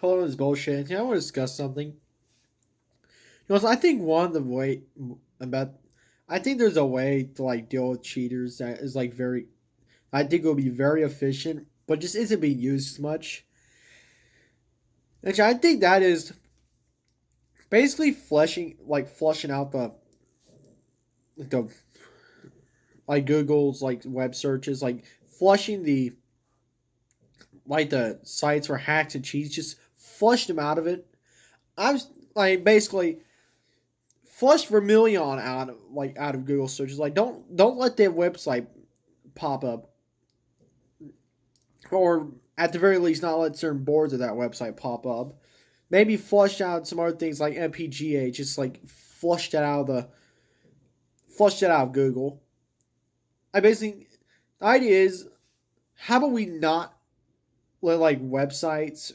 Hello is bullshit. I want to discuss something. So I think one of the way about I think there's a way to like deal with cheaters that is like very I think will be very efficient, but just isn't being used as much. Which I think that is basically flushing out the like Google's like web searches, like flushing the sites for hacks and cheats, just flush them out of it. I was like basically flush Vermilion out of Google searches. Like don't let their website pop up, or at the very least, not let certain boards of that website pop up. Maybe flush out some other things like MPGA. Just like flush that out of Google. I basically the idea is how about we not let like websites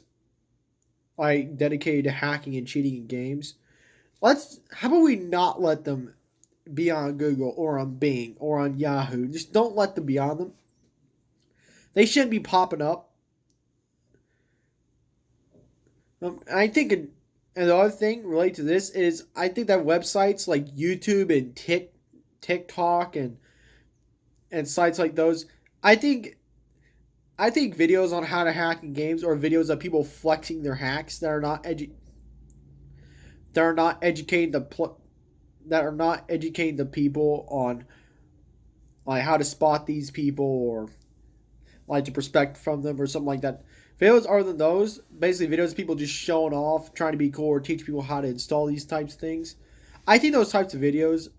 like dedicated to hacking and cheating in games. Let's how about we not let them be on Google or on Bing or on Yahoo. Just don't let them be on them. They shouldn't be popping up. I think another thing related to this is I think that websites like YouTube and TikTok and sites like those, I think I think videos on how to hack in games or videos of people flexing their hacks that are not educating that are not educating the people on like how to spot these people or like to perspect from them or something like that. Videos other than those, basically videos of people just showing off, trying to be cool or teach people how to install these types of things. I think those types of videos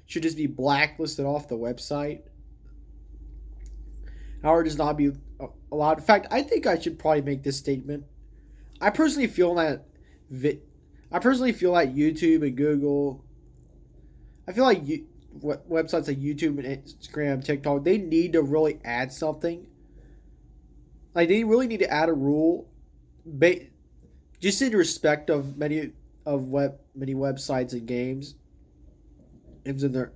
should just be blacklisted off the website. Or does not be allowed. In fact, I think I should probably make this statement. I personally feel that vi- I personally feel like YouTube and Google. I feel like websites like YouTube and Instagram, TikTok, they need to really add something. Like they really need to add a rule, just in respect of many websites and games. Games in their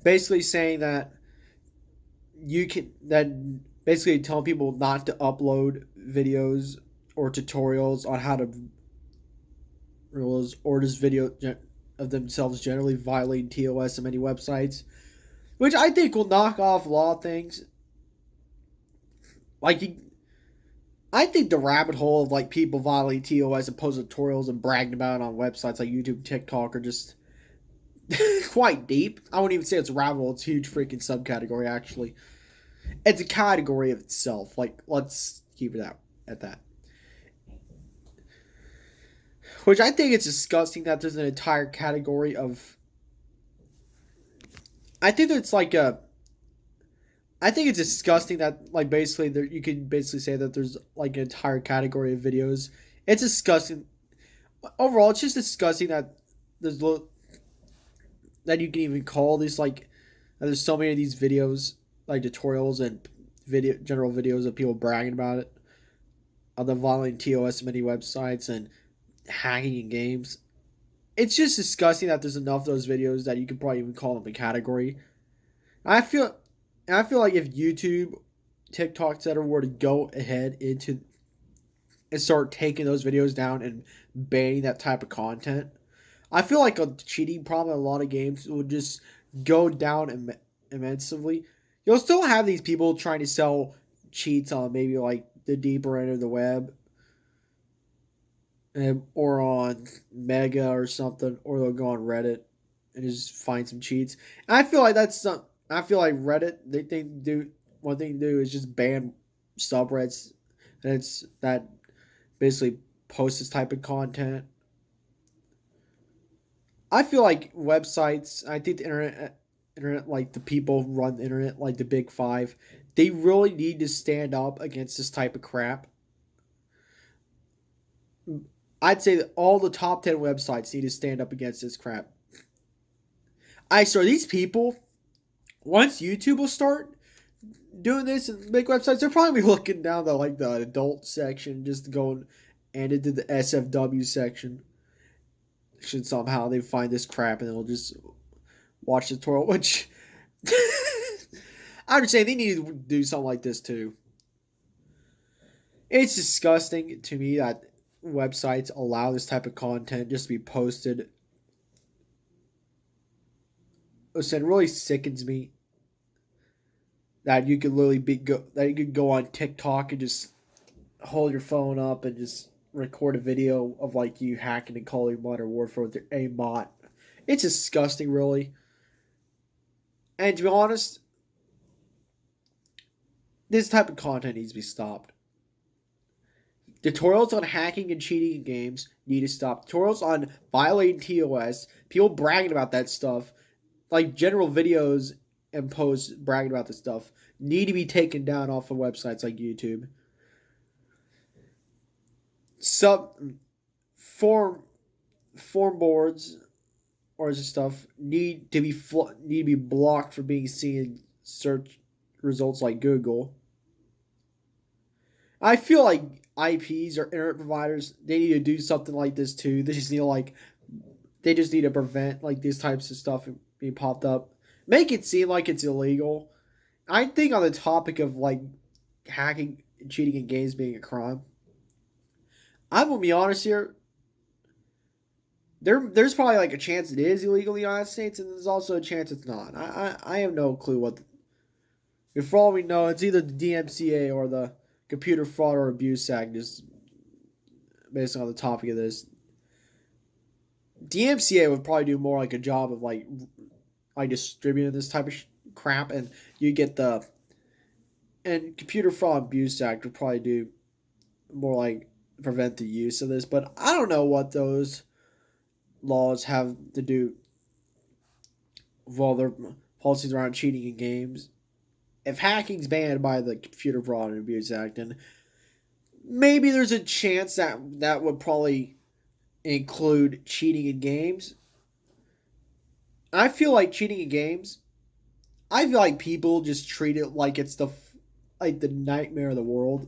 basically saying that you can that basically telling people not to upload videos or tutorials on how to rules or just video of themselves generally violating TOS on many websites, which I think will knock off a lot of things. Like I think the rabbit hole of like people violating TOS and posting tutorials and bragging about it on websites like YouTube, TikTok are just quite deep. I wouldn't even say it's a rabbit hole; it's a huge freaking subcategory. Actually, it's a category of itself. Like let's keep it out at that. Which I think it's disgusting that there's an entire category of. I think it's like a. I think it's disgusting that like basically there you could basically say that there's like an entire category of videos. It's disgusting. Overall, it's just disgusting that there's that you can even call these like that there's so many of these videos like tutorials and general videos of people bragging about it on the violating TOS many websites and hacking in games. It's just disgusting that there's enough of those videos that you could probably even call them a category. I feel, I feel like if YouTube, TikTok, etc., were to go ahead into and start taking those videos down and banning that type of content, I feel like a cheating problem in a lot of games would just go down immensely. You'll still have these people trying to sell cheats on maybe like the deeper end of the web, or on Mega or something, or they'll go on Reddit and just find some cheats. And I feel like that's some. I feel like Reddit. They think do one thing to do is just ban subreddits, and it's that basically post this type of content. I feel like websites. I think the internet, like the people who run the internet, like the big five, they really need to stand up against this type of crap. I'd say that all the top 10 websites need to stand up against this crap. I swear, these people, once YouTube will start doing this and make websites, they're probably looking down the adult section, just going and into the SFW section. Should somehow they find this crap and they'll just watch the tutorial, which I'm just saying they need to do something like this too. It's disgusting to me that websites allow this type of content just to be posted. It really sickens me that you could literally that you could go on TikTok and just hold your phone up and just record a video of like you hacking and calling Modern Warfare with a bot. It's disgusting, really. And to be honest, this type of content needs to be stopped. Tutorials on hacking and cheating in games need to stop. Tutorials on violating TOS, people bragging about that stuff, like general videos and posts bragging about this stuff, need to be taken down off of websites like YouTube. Sub form form boards or this stuff need to be blocked for being seen in search results like Google. I feel like IPs or internet providers, they need to do something like this too. They just need to prevent like these types of stuff being popped up. Make it seem like it's illegal. I think on the topic of like hacking and cheating in games being a crime, I'm gonna be honest here. There's probably like a chance it is illegal in the United States, and there's also a chance it's not. I have no clue what. For all we know, it's either the DMCA or the Computer Fraud or Abuse Act, just based on the topic of this. DMCA would probably do more like a job of like distributing this type of crap, and you get the and Computer Fraud Abuse Act would probably do more like prevent the use of this. But I don't know what those laws have to do with all their policies around cheating in games. If hacking's banned by the Computer Fraud and Abuse Act, then maybe there's a chance that that would probably include cheating in games. I feel like cheating in games. I feel like people just treat it like it's the nightmare of the world.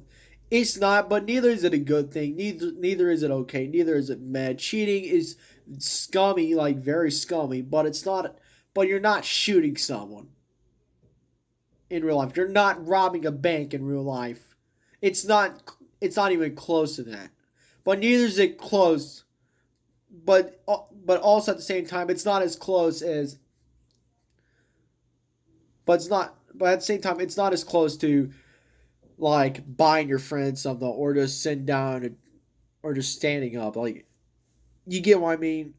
It's not, but neither is it a good thing. Neither is it okay. Neither is it bad. Cheating is scummy, like very scummy, but it's not. But you're not shooting someone in real life. You're not robbing a bank in real life. It's not. It's not even close to that. But neither is it close. But also at the same time, it's not as close as. But it's not. But at the same time, it's not as close to like buying your friend something or just sitting down or just standing up. Like you get what I mean.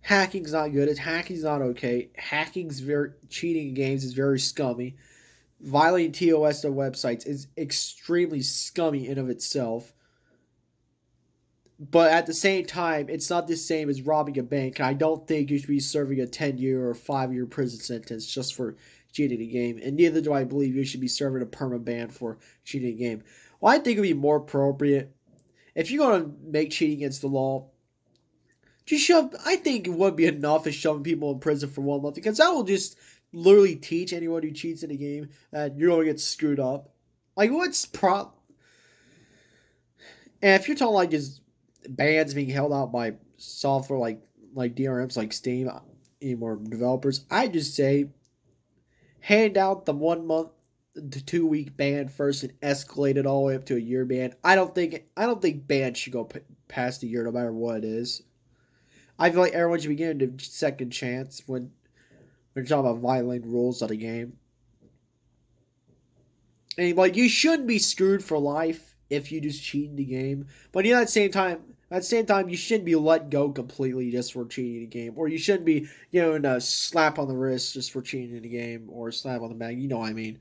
Hacking's not good. Hacking's not okay. Hacking's very cheating in games is very scummy. Violating TOS of websites is extremely scummy in of itself. But at the same time, it's not the same as robbing a bank. I don't think you should be serving a 10-year or 5-year prison sentence just for cheating a game. And neither do I believe you should be serving a perma ban for cheating a game. Well, I think it would be more appropriate if you're going to make cheating against the law. Just shove. I think it would be enough as shoving people in prison for 1 month because that will just literally teach anyone who cheats in a game that you're going to get screwed up. Like what's And if you're talking like just bans being held out by software like DRMs like Steam, more developers, I just say hand out the 1 month to 2 week ban first and escalate it all the way up to a year ban. I don't think bans should go past a year no matter what it is. I feel like everyone should be given a second chance when we're talking about violating rules of the game. And like you shouldn't be screwed for life if you just cheat in the game. But at the same time, you shouldn't be let go completely just for cheating in a game, or you shouldn't be given a slap on the wrist just for cheating in a game, or a slap on the back. You know what I mean?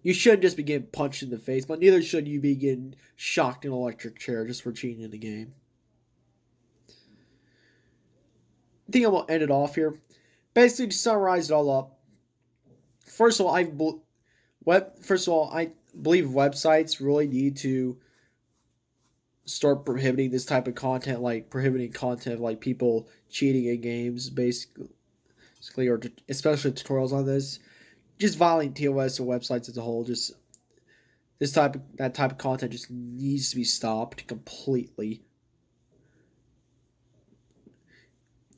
You shouldn't just be getting punched in the face, but neither should you be getting shocked in an electric chair just for cheating in the game. I think I'm gonna end it off here. Basically, to summarize it all up, first of all, I believe websites really need to start prohibiting this type of content, like prohibiting content like people cheating in games, basically, or especially tutorials on this. Just violating TOS or websites as a whole. Just that type of content just needs to be stopped completely.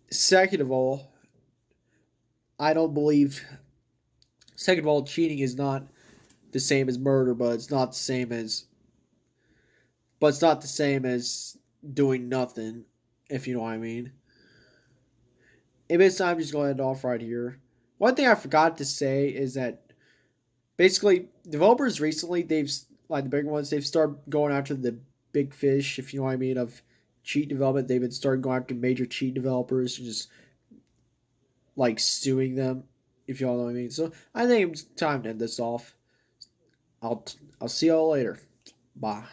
Second of all, I don't believe. Second of all, cheating is not the same as murder, but it's not the same as doing nothing, if you know what I mean. Maybe it's time just going to end off right here. One thing I forgot to say is that basically developers recently they've like the big ones they've started going after the big fish, if you know what I mean, of cheat development. They've been starting going after major cheat developers and just like suing them, if you all know what I mean. So I think it's time to end this off. I'll I'll see y'all later. Bye.